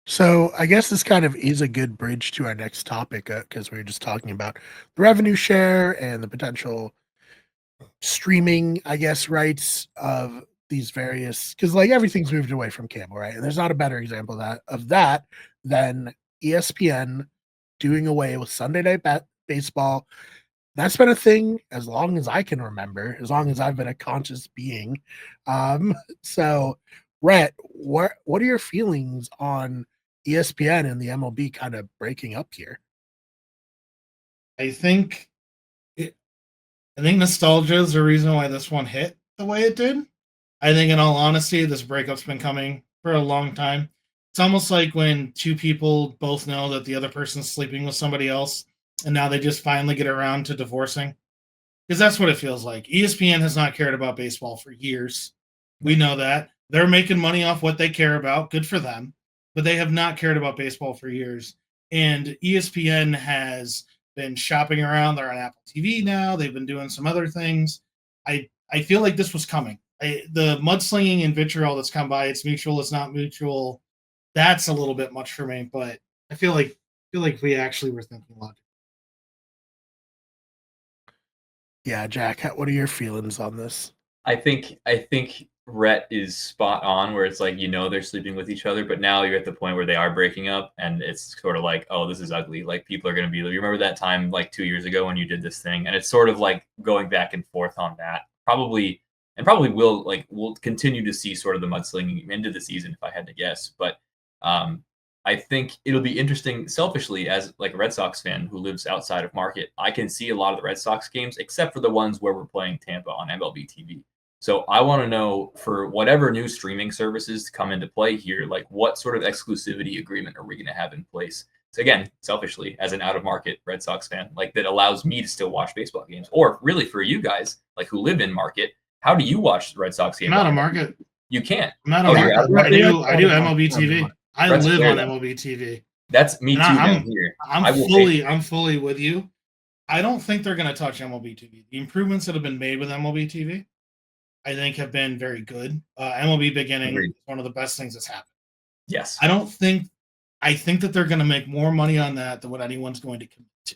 So I guess this kind of is a good bridge to our next topic because we were just talking about the revenue share and the potential streaming, I guess, rights of these various because like everything's moved away from cable, right? And there's not a better example of that than ESPN doing away with Sunday night baseball. That's been a thing as long as I can remember, as long as I've been a conscious being. Um, so, Rhett, what are your feelings on ESPN and the MLB kind of breaking up here? I think it, I think nostalgia is the reason why this one hit the way it did. I think, in all honesty, this breakup's been coming for a long time. It's almost like when two people both know that the other person's sleeping with somebody else, and now they just finally get around to divorcing. Because that's what it feels like. ESPN has not cared about baseball for years. We know that. They're making money off what they care about. Good for them. But they have not cared about baseball for years. And ESPN has been shopping around. They're on Apple TV now. They've been doing some other things. I feel like this was coming. The mudslinging and vitriol that's come by, it's mutual, it's not mutual. That's a little bit much for me, but I feel like we actually were thinking logically. Yeah, Jack, what are your feelings on this? I think Rhett is spot on where it's like they're sleeping with each other, but now you're at the point where they are breaking up, and it's sort of like, oh, this is ugly. Like people are gonna be. You remember that time like 2 years ago when you did this thing, and it's sort of like going back and forth on that. Probably will continue to see sort of the mudslinging into the season if I had to guess, but I think it'll be interesting. Selfishly, as like a Red Sox fan who lives outside of market, I can see a lot of the Red Sox games, except for the ones where we're playing Tampa on MLB TV. So I want to know for whatever new streaming services come into play here, like what sort of exclusivity agreement are we going to have in place? So again, selfishly, as an out-of-market Red Sox fan, like that allows me to still watch baseball games, or really for you guys, like who live in market, how do you watch the Red Sox I'm games not on a MLB? market. You can't. I'm not a Oh, you're out market. of Right, I market. yeah, do I do MLB TV. I That's live fair on then. MLB TV. That's me And too. I, Then I'm here, I'm I will pay. fully with you. I don't think they're gonna touch MLB TV. The improvements that have been made with MLB TV, I think, have been very good. MLB beginning Agreed. is one of the best things that's happened. Yes. I don't think I think that they're gonna make more money on that than what anyone's going to commit to.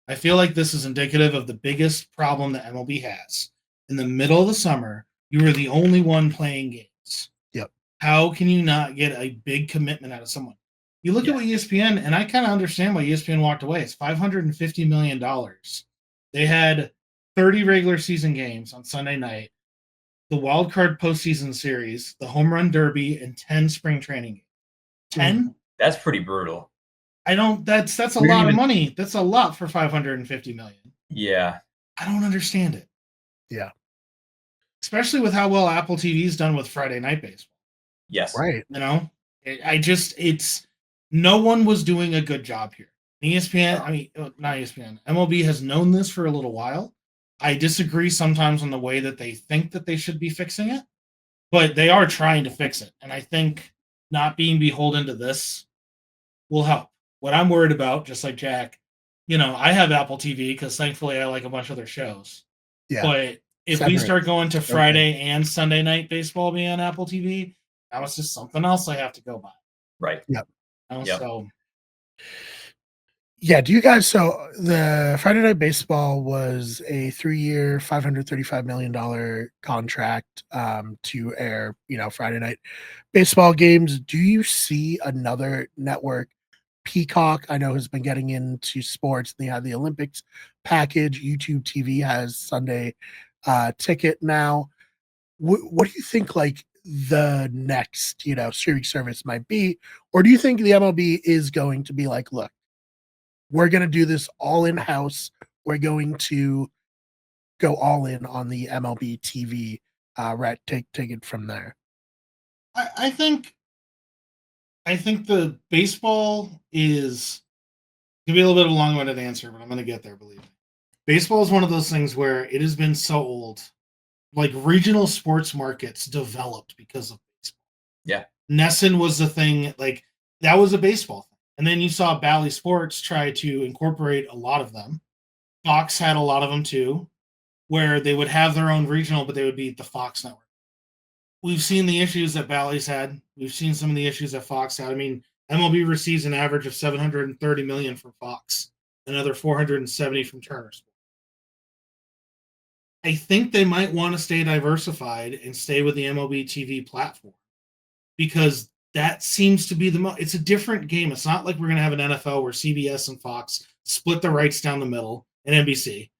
I feel like this is indicative of the biggest problem that MLB has. In the middle of the summer, you are the only one playing games. yep, How can you not get a big commitment out of someone? You look at Yeah. what ESPN, and I kind of understand why ESPN walked away. It's $550 million. They had 30 regular season games on Sunday night, the wild card postseason series, the home run derby, and 10 spring training games. mhm, 10? That's pretty brutal. I don't. That's a We didn't lot of even. money. That's a lot for 550 million. Yeah. I don't understand it, yeah, especially with how well Apple TV's done with Friday Night Baseball. Yes. right, You know, I just it's no one was doing a good job here. ESPN, not ESPN, MLB has known this for a little while. I disagree sometimes on the way that they think that they should be fixing it, but they are trying to fix it, and I think not being beholden to this will help. What I'm worried about, just like Jack, I have Apple TV because thankfully I like a bunch of their shows. yeah. But if we Severance, start going to okay, Friday and Sunday night baseball being on Apple TV, now it's just something else I have to go by. Right. yep. Yep. So Yeah, do you guys so the Friday Night Baseball was a 3-year, $535 million contract to air, Friday night baseball games. Do you see another network, Peacock, I know has been getting into sports. They have the Olympics package. YouTube TV has Sunday ticket now. What do you think like the next, streaming service might be? Or do you think the MLB is going to be like, look, we're going to do this all in house. We're going to go all in on the MLB TV. Right, take it from there. I think the baseball is gonna be a little bit of a long-winded answer, but I'm gonna get there, believe me. Baseball is one of those things where it has been so old. Like regional sports markets developed because of baseball. Yeah. Nesson was the thing, like that was a baseball thing. And then you saw Bally Sports try to incorporate a lot of them. Fox had a lot of them too, where they would have their own regional, but they would be the Fox network. We've seen the issues that Bally's had. We've seen some of the issues that Fox had. I mean, MLB receives an average of $730 million from Fox, another $470 from Turner. I think they might want to stay diversified and stay with the MLB TV platform because that seems to be the most. It's a different game. It's not like we're going to have an NFL where CBS and Fox split the rights down the middle, and NBC,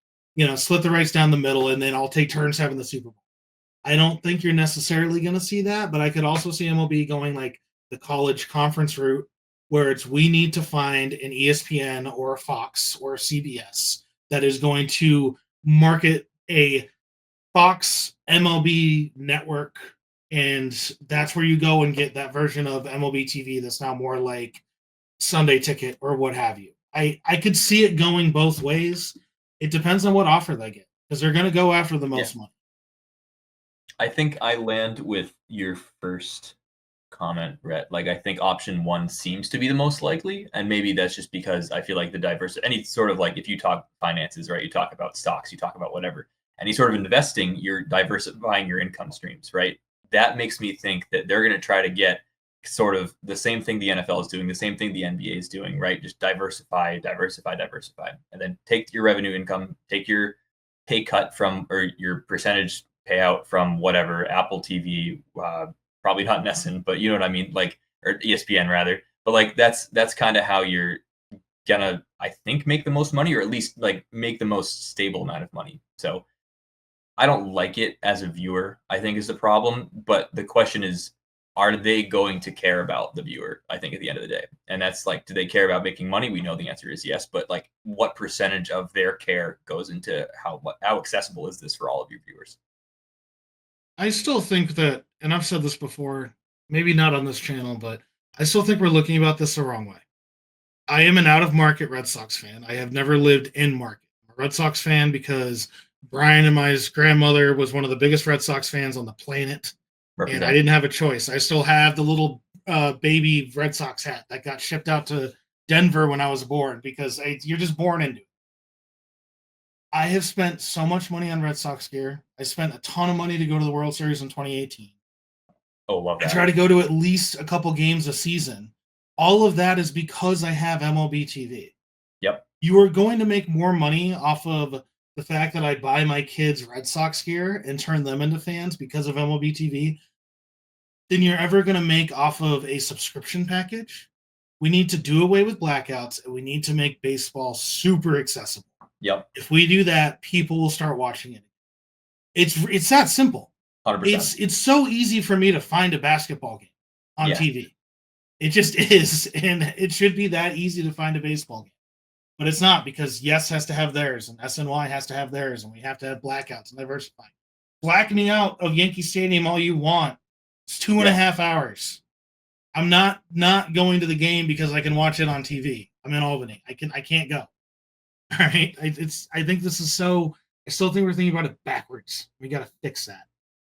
split the rights down the middle, and then I'll take turns having the Super Bowl. I don't think you're necessarily going to see that, but I could also see MLB going like the college conference route, where it's we need to find an ESPN or a Fox or a CBS that is going to market a Fox MLB network, and that's where you go and get that version of MLB TV that's now more like Sunday Ticket or what have you. I could see it going both ways. It depends on what offer they get because they're going to go after the most money. I think I land with your first comment, Rhett. Like, I think option one seems to be the most likely, and maybe that's just because I feel like the diversity, any sort of like if you talk finances, right? You talk about stocks, you talk about whatever. Any sort of investing, you're diversifying your income streams, right? That makes me think that they're going to try to get sort of the same thing the NFL is doing, the same thing the NBA is doing, right? Just diversify, and then take your revenue income, take your pay cut from or your percentage payout from whatever Apple TV, probably not Nesson, but you know what I mean, like or ESPN rather. But like that's kind of how you're gonna, I think, make the most money, or at least like make the most stable amount of money. So I don't like it as a viewer, I think is the problem. But the question is, are they going to care about the viewer? I think at the end of the day. And that's like, do they care about making money? We know the answer is yes. But like what percentage of their care goes into how accessible is this for all of your viewers? I still think that, and I've said this before, maybe not on this channel, but I still think we're looking about this the wrong way. I am an out-of-market Red Sox fan. I have never lived in market. I'm a Red Sox fan because Brian and my grandmother was one of the biggest Red Sox fans on the planet, and I didn't have a choice. I still have the little baby Red Sox hat that got shipped out to Denver when I was born because you're just born into it. I have spent so much money on Red Sox gear. I spent a ton of money to go to the World Series in 2018. Oh, love that. I try to go to at least a couple games a season. All of that is because I have MLB TV. Yep. You are going to make more money off of the fact that I buy my kids Red Sox gear and turn them into fans because of MLB TV than you're ever going to make off of a subscription package. We need to do away with blackouts, and we need to make baseball super accessible. Yep. If we do that, people will start watching it. It's that simple. 100%. It's so easy for me to find a basketball game on TV. It just is, and it should be that easy to find a baseball game. But it's not, because Yes has to have theirs, and SNY has to have theirs, and we have to have blackouts and diversifying. Blacking out of Yankee Stadium all you want. It's 2.5 hours. I'm not going to the game because I can watch it on TV. I'm in Albany. I can't go. All right. I think this is so. I still think we're thinking about it backwards. We got to fix that.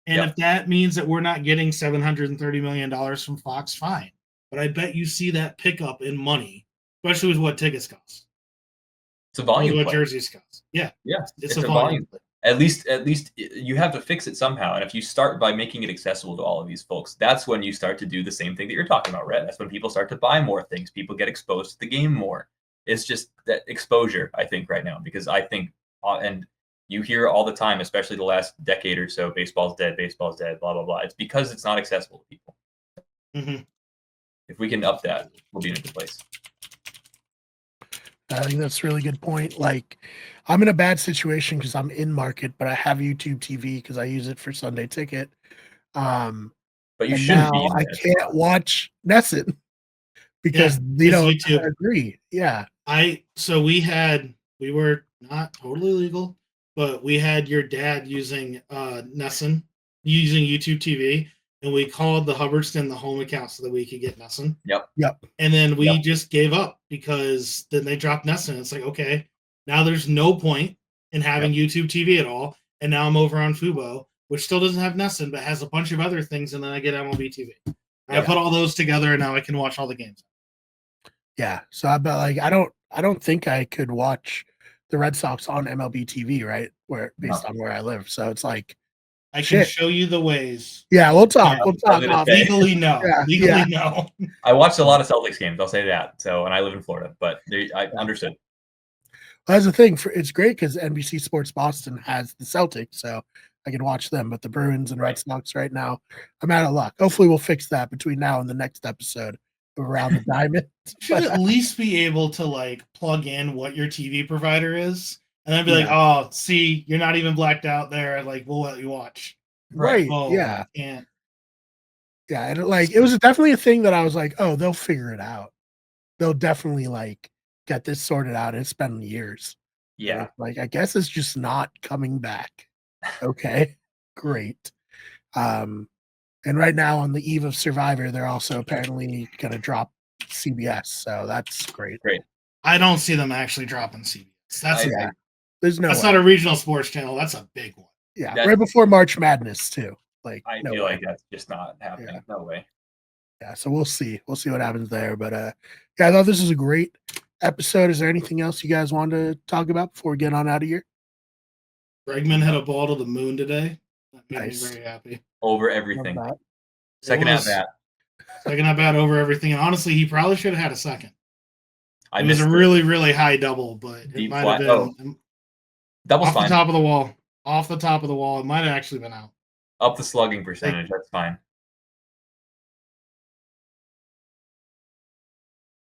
And if that means that we're not getting $730 million from Fox, fine. But I bet you see that pickup in money, especially with what tickets cost. It's a volume. What jerseys cost. Yeah. It's a volume. At least you have to fix it somehow. And if you start by making it accessible to all of these folks, that's when you start to do the same thing that you're talking about, Rhett. That's when people start to buy more things. People get exposed to the game more. It's just that exposure, I think, right now, because I think, and you hear all the time, especially the last decade or so, baseball's dead, blah, blah, blah. It's because it's not accessible to people. Mm-hmm. If we can up that, we'll be in a good place. I think that's a really good point. Like, I'm in a bad situation because I'm in market, but I have YouTube TV because I use it for Sunday Ticket. But you shouldn't be. I can't watch Nesson because they don't agree. Yeah. We were not totally legal, but we had your dad using Nesson, using YouTube TV, and we called the Hubbardston the home account so that we could get Nesson. Yep. And then we just gave up because then they dropped Nesson. It's like, okay, now there's no point in having YouTube TV at all. And now I'm over on Fubo, which still doesn't have Nesson, but has a bunch of other things, and then I get MLB TV. I put all those together, and now I can watch all the games. Yeah. So I don't think I could watch the Red Sox on MLB TV, right? Based on where I live. So it's like I can Shit. show you the ways. Yeah, we'll talk. Yeah, We'll I was talk. gonna off. say. Legally, no. Yeah, Legally, yeah. no. I watched a lot of Celtics games. I'll say that. So, and I live in Florida, but I understood. Well, that's the thing. It's great because NBC Sports Boston has the Celtics, so I can watch them. But the Bruins and Red Right. Sox right now, I'm out of luck. Hopefully, we'll fix that between now and the next episode of Around the Diamond. Should at least be able to like plug in what your TV provider is, and then be like, Yeah. "Oh, see, you're not even blacked out there. Like, we'll let you watch." Right. Oh, Yeah. you can't. Yeah. And it was definitely a thing that I was like, oh, they'll figure it out. They'll definitely like get this sorted out. It's been years. And Yeah. it's like, I guess it's just not coming back. Okay. Great. And right now on the eve of Survivor, they're also apparently gonna drop CBS. So that's great. Great. I don't see them actually dropping CBS. That's Yeah. There's no that's way. not a regional sports channel. That's a big one. Yeah, That's- right before March Madness too. Like, I no feel way. like that's just not happening. Yeah. No way. Yeah, so we'll see. We'll see what happens there. But yeah, I thought this was a great episode. Is there anything else you guys want to talk about before we get on out of here? Bregman hit a ball to the moon today. That made Nice. me very happy. Over Love everything. that. Second It at was- bat. Second at bat over everything, and honestly, he probably should have had a second. I It was missed a the really, really high double, but it deep might fly. have been That was off fine. the top of the wall. Off the top of the wall, it might have actually been out. Up the slugging percentage. That's fine.